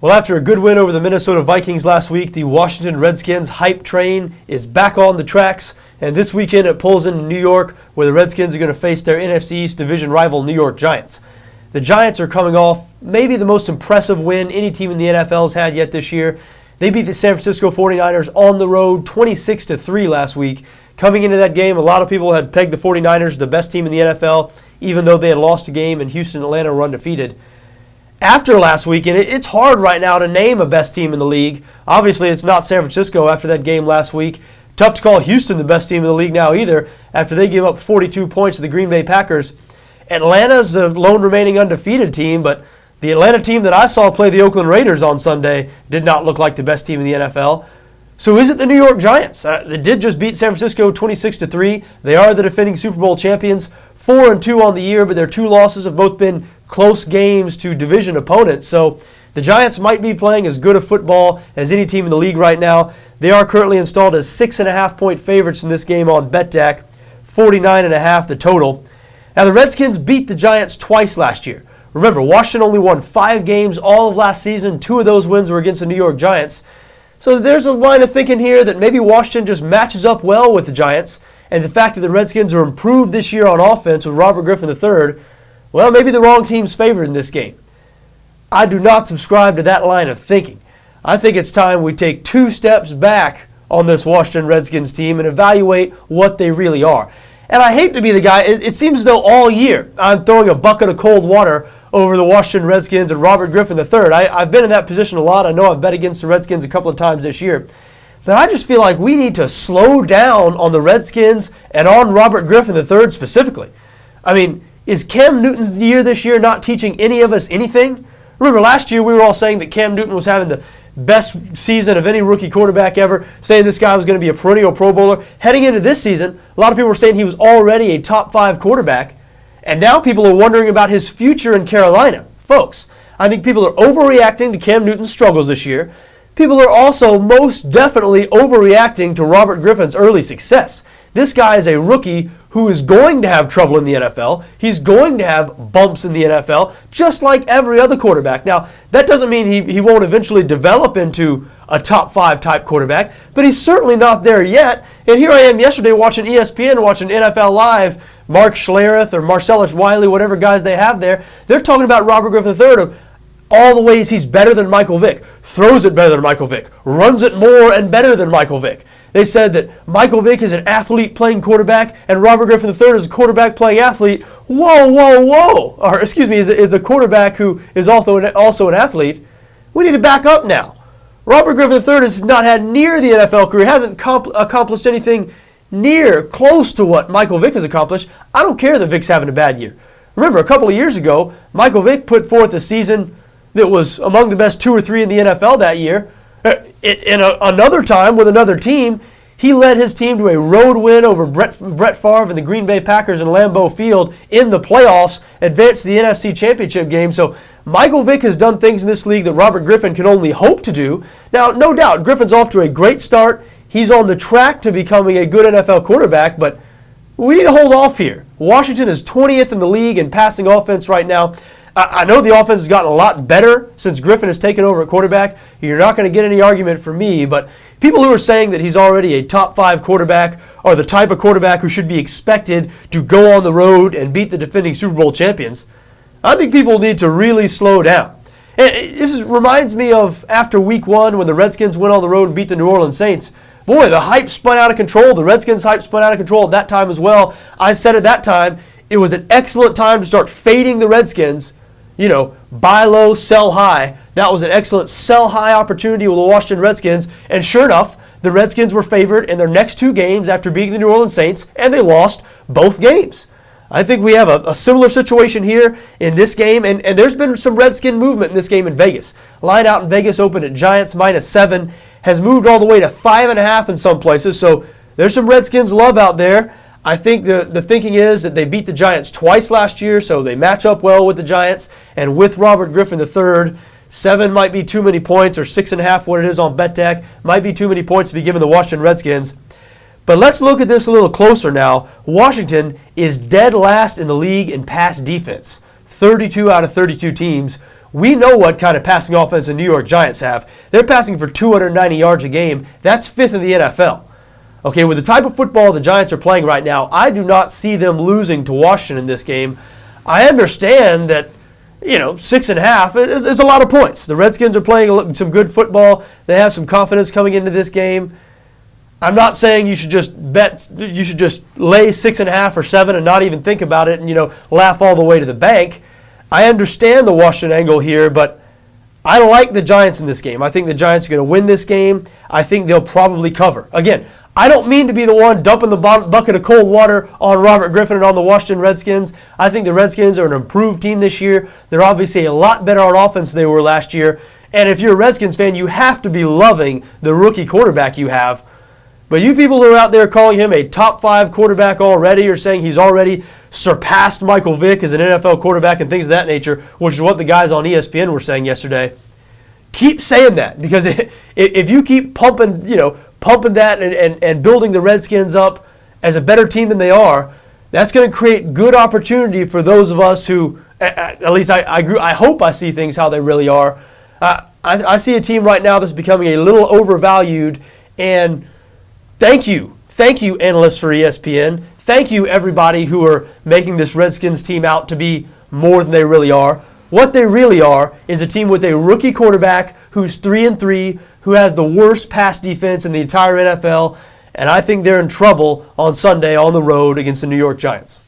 Well, after a good win over the Minnesota Vikings last week, the Washington Redskins hype train is back on the tracks. And this weekend it pulls into New York, where the Redskins are going to face their NFC East division rival New York Giants. The Giants are coming off maybe the most impressive win any team in the NFL has had yet this year. They beat the San Francisco 49ers on the road 26-3 last week. Coming into that game, a lot of people had pegged the 49ers the best team in the NFL, even though they had lost a game and Houston and Atlanta were undefeated. After last weekend, it's hard right now to name a best team in the league. Obviously, it's not San Francisco after that game last week. Tough to call Houston the best team in the league now either, after they give up 42 points to the Green Bay Packers. Atlanta's the lone remaining undefeated team, but the Atlanta team that I saw play the Oakland Raiders on Sunday did not look like the best team in the NFL. So is it the New York Giants? They did just beat San Francisco 26-3. They are the defending Super Bowl champions, 4-2 on the year, but their two losses have both been close games to division opponents. So the Giants might be playing as good a football as any team in the league right now. They are currently installed as 6.5-point favorites in this game on BETDAQ, 49.5 the total. Now the Redskins beat the Giants twice last year. Remember, Washington only won 5 games all of last season. 2 of those wins were against the New York Giants. So there's a line of thinking here that maybe Washington just matches up well with the Giants, and the fact that the Redskins are improved this year on offense with Robert Griffin III, well, maybe the wrong team's favored in this game. I do not subscribe to that line of thinking. I think it's time we take 2 steps back on this Washington Redskins team and evaluate what they really are. And I hate to be the guy, it seems as though all year I'm throwing a bucket of cold water over the Washington Redskins and Robert Griffin III. I've been in that position a lot. I know I've bet against the Redskins a couple of times this year. But I just feel like we need to slow down on the Redskins and on Robert Griffin III specifically. I mean, is Cam Newton's year this year not teaching any of us anything? Remember last year we were all saying that Cam Newton was having the best season of any rookie quarterback ever, saying this guy was going to be a perennial Pro Bowler. Heading into this season, a lot of people were saying he was already a top 5 quarterback. And now people are wondering about his future in Carolina. Folks, I think people are overreacting to Cam Newton's struggles this year. People are also most definitely overreacting to Robert Griffin's early success. This guy is a rookie who is going to have trouble in the NFL. He's going to have bumps in the NFL, just like every other quarterback. Now, that doesn't mean he won't eventually develop into a top 5 type quarterback, but he's certainly not there yet. And here I am yesterday watching ESPN, watching NFL Live, Mark Schlereth or Marcellus Wiley, whatever guys they have there. They're talking about Robert Griffin III, all the ways he's better than Michael Vick, throws it better than Michael Vick, runs it more and better than Michael Vick. They said that Michael Vick is an athlete playing quarterback and Robert Griffin III is a quarterback playing athlete. Whoa, whoa, whoa. Or excuse me, is a quarterback who is also an athlete. We need to back up now. Robert Griffin III has not had near the NFL career, hasn't accomplished anything near close to what Michael Vick has accomplished. I don't care that Vick's having a bad year. Remember, a couple of years ago, Michael Vick put forth a season that was among the best 2 or 3 in the NFL that year. Another time with another team, he led his team to a road win over Brett Favre and the Green Bay Packers in Lambeau Field in the playoffs, advanced to the NFC Championship game. So Michael Vick has done things in this league that Robert Griffin can only hope to do. Now, no doubt, Griffin's off to a great start. He's on the track to becoming a good NFL quarterback, but we need to hold off here. Washington is 20th in the league in passing offense right now. I know the offense has gotten a lot better since Griffin has taken over at quarterback. You're not going to get any argument from me, but people who are saying that he's already a top 5 quarterback are the type of quarterback who should be expected to go on the road and beat the defending Super Bowl champions. I think people need to really slow down. And this reminds me of after week 1 when the Redskins went on the road and beat the New Orleans Saints. Boy, the hype spun out of control. The Redskins' hype spun out of control at that time as well. I said at that time it was an excellent time to start fading the Redskins. You know, buy low, sell high. That was an excellent sell high opportunity with the Washington Redskins. And sure enough, the Redskins were favored in their next 2 games after beating the New Orleans Saints, and they lost both games. I think we have a similar situation here in this game, and there's been some Redskin movement in this game in Vegas. Line out in Vegas opened at Giants -7, has moved all the way to 5.5 in some places, so there's some Redskins love out there. I think the thinking is that they beat the Giants twice last year, so they match up well with the Giants. And with Robert Griffin III, 7 might be too many points, or 6.5 what it is on BETDAQ, might be too many points to be given the Washington Redskins. But let's look at this a little closer now. Washington is dead last in the league in pass defense. 32 out of 32 teams. We know what kind of passing offense the New York Giants have. They're passing for 290 yards a game. That's fifth in the NFL. Okay, with the type of football the Giants are playing right now, I do not see them losing to Washington in this game. I understand that, 6.5 is a lot of points. The Redskins are playing some good football. They have some confidence coming into this game. I'm not saying you should just lay 6.5 or 7 and not even think about it and, laugh all the way to the bank. I understand the Washington angle here, but I like the Giants in this game. I think the Giants are going to win this game. I think they'll probably cover. Again, I don't mean to be the one dumping the bucket of cold water on Robert Griffin and on the Washington Redskins. I think the Redskins are an improved team this year. They're obviously a lot better on offense than they were last year. And if you're a Redskins fan, you have to be loving the rookie quarterback you have. But you people who are out there calling him a top 5 quarterback already, or saying he's already surpassed Michael Vick as an NFL quarterback and things of that nature, which is what the guys on ESPN were saying yesterday, keep saying that. Because if you keep pumping that and building the Redskins up as a better team than they are, that's going to create good opportunity for those of us who, at least I hope I see things how they really are. I see a team right now that's becoming a little overvalued, and thank you, analysts for ESPN. Thank you, everybody who are making this Redskins team out to be more than they really are. What they really are is a team with a rookie quarterback who's 3-3, who has the worst pass defense in the entire NFL, and I think they're in trouble on Sunday on the road against the New York Giants.